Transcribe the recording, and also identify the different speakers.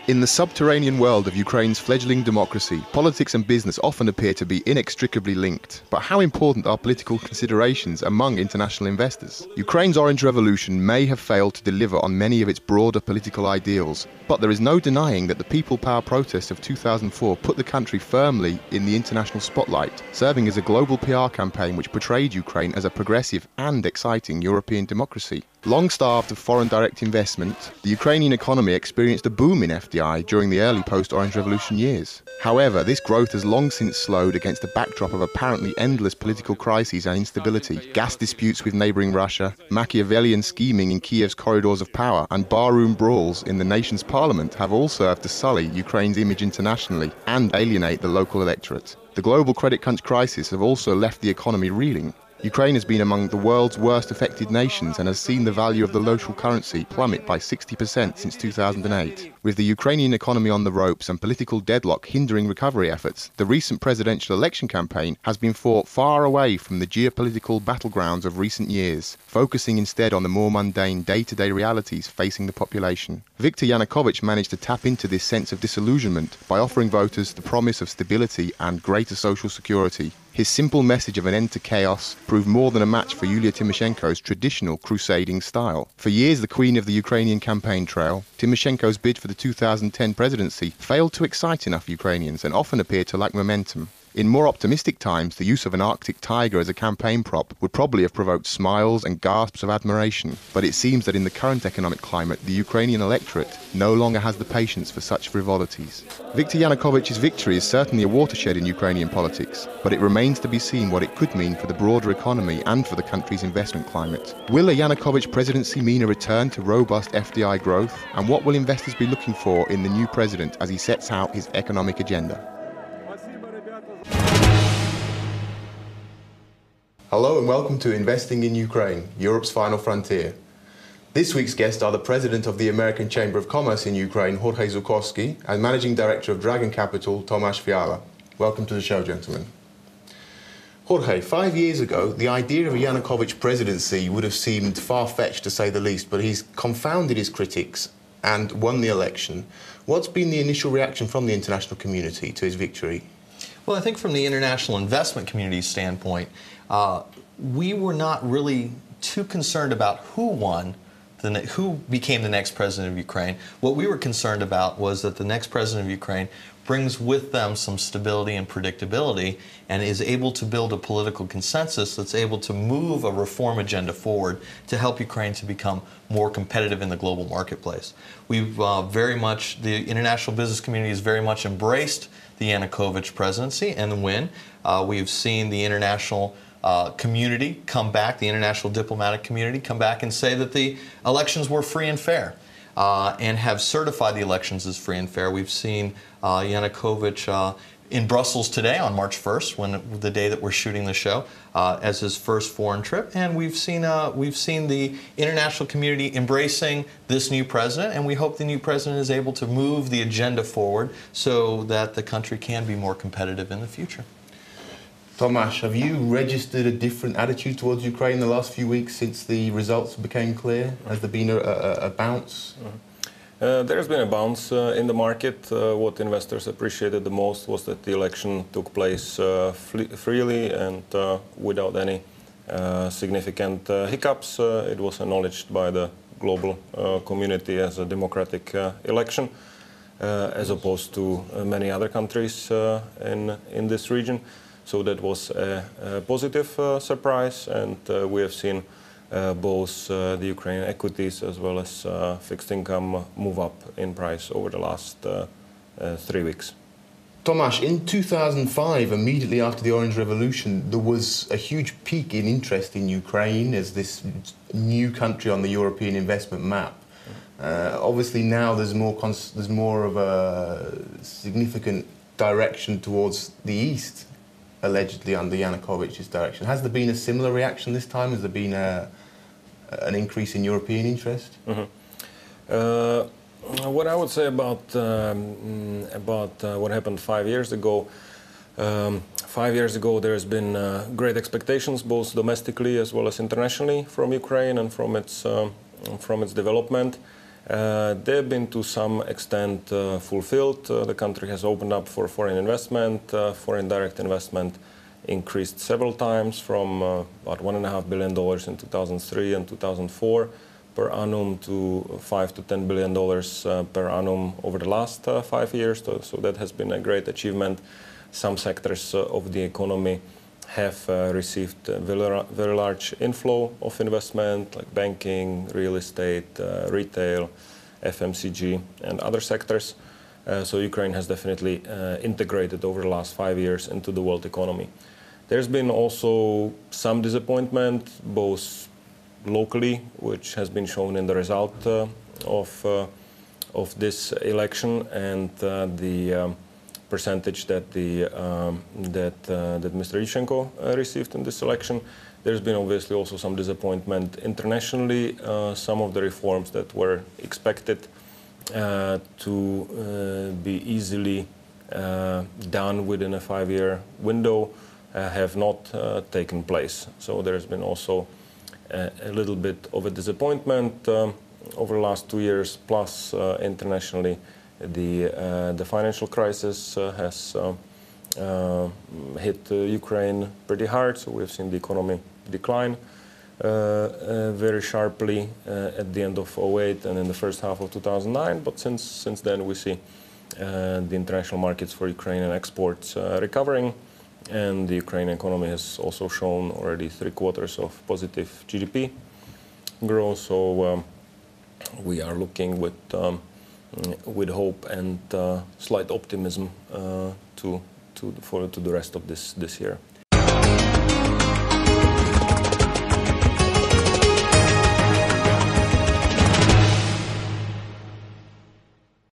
Speaker 1: In the subterranean world of Ukraine's fledgling democracy, politics and business often appear to be inextricably linked. But how important are political considerations among international investors? Ukraine's Orange Revolution may have failed to deliver on many of its broader political ideals, but there is no denying that the People Power protests of 2004 put the country firmly in the international spotlight, serving as a global PR campaign which portrayed Ukraine as a progressive and exciting European democracy. Long starved of foreign direct investment, the Ukrainian economy experienced a boom in FDI during the early post-Orange Revolution years. However, this growth has long since slowed against a backdrop of apparently endless political crises and instability, gas disputes with neighbouring Russia, Machiavellian scheming in Kiev's corridors of power, and barroom brawls in the nation's parliament have all served to sully Ukraine's image internationally and alienate the local electorate. The global credit crunch crisis have also left the economy reeling. Ukraine has been among the world's worst affected nations and has seen the value of the local currency plummet by 60% since 2008. With the Ukrainian economy on the ropes and political deadlock hindering recovery efforts, the recent presidential election campaign has been fought far away from the geopolitical battlegrounds of recent years, focusing instead on the more mundane day-to-day realities facing the population. Viktor Yanukovych managed to tap into this sense of disillusionment by offering voters the promise of stability and greater social security. His simple message of an end to chaos proved more than a match for Yulia Tymoshenko's traditional crusading style. For years the queen of the Ukrainian campaign trail, Tymoshenko's bid for the 2010 presidency failed to excite enough Ukrainians and often appeared to lack momentum. In more optimistic times, the use of an Arctic tiger as a campaign prop would probably have provoked smiles and gasps of admiration. But it seems that in the current economic climate, the Ukrainian electorate no longer has the patience for such frivolities. Viktor Yanukovych's victory is certainly a watershed in Ukrainian politics, but it remains to be seen what it could mean for the broader economy and for the country's investment climate. Will a Yanukovych presidency mean a return to robust FDI growth? And what will investors be looking for in the new president as he sets out his economic agenda? Hello and welcome to Investing in Ukraine, Europe's Final Frontier. This week's guests are the President of the American Chamber of Commerce in Ukraine, Jorge Zukowski, and Managing Director of Dragon Capital, Tomasz Fiala. Welcome to the show, gentlemen. Jorge, 5 years ago, the idea of a Yanukovych presidency would have seemed far-fetched to say the least, but he's confounded his critics and won the election. What's been the initial reaction from the international community to his victory?
Speaker 2: Well, I think from the international investment community standpoint, we were not really too concerned about who won, who became the next president of Ukraine. What we were concerned about was that the next president of Ukraine brings with them some stability and predictability and is able to build a political consensus that's able to move a reform agenda forward to help Ukraine to become more competitive in the global marketplace. We've the international business community has very much embraced the Yanukovych presidency and the win. We've seen the international community come back, the international diplomatic community come back and say that the elections were free and fair and have certified the elections as free and fair. We've seen Yanukovych in Brussels today on March 1st, the day that we're shooting the show, as his first foreign trip, and we've seen the international community embracing this new president, and we hope the new president is able to move the agenda forward so that the country can be more competitive in the future.
Speaker 1: Tomasz, have you registered a different attitude towards Ukraine in the last few weeks since the results became clear? Has there been a bounce?
Speaker 3: There has been a bounce in the market. What investors appreciated the most was that the election took place freely and without any significant hiccups. It was acknowledged by the global community as a democratic election, as opposed to many other countries in this region. So that was a positive surprise, and we have seen both the Ukrainian equities as well as fixed income move up in price over the last 3 weeks.
Speaker 1: Tomasz, in 2005, immediately after the Orange Revolution, there was a huge peak in interest in Ukraine as this new country on the European investment map. Obviously now there's more of a significant direction towards the east, allegedly under Yanukovych's direction. Has there been a similar reaction this time? Has there been an increase in European interest?
Speaker 3: What I would say about what happened 5 years ago. 5 years ago, there has been great expectations, both domestically as well as internationally, from Ukraine and from its development. They've been to some extent fulfilled. The country has opened up for foreign investment. Foreign direct investment increased several times from about $1.5 billion in 2003 and 2004 per annum to $5 to $10 billion per annum over the last 5 years. So that has been a great achievement. Some sectors of the economy have received a very large inflow of investment, like banking, real estate, retail, FMCG, and other sectors. So Ukraine has definitely integrated over the last 5 years into the world economy. There's been also some disappointment, both locally, which has been shown in the result of this election, and the percentage that Mr. Yushchenko received in this election. There's been obviously also some disappointment internationally. Some of the reforms that were expected to be easily done within a 5-year window have not taken place. So there's been also a little bit of a disappointment over the last 2 years. Plus, internationally, the financial crisis has hit Ukraine pretty hard. So we've seen the economy decline very sharply at the end of 2008 and in the first half of 2009. But since then, we see the international markets for Ukrainian exports recovering, and the Ukrainian economy has also shown already 3 quarters of positive GDP growth. So we are looking with hope and slight optimism to the rest of this year.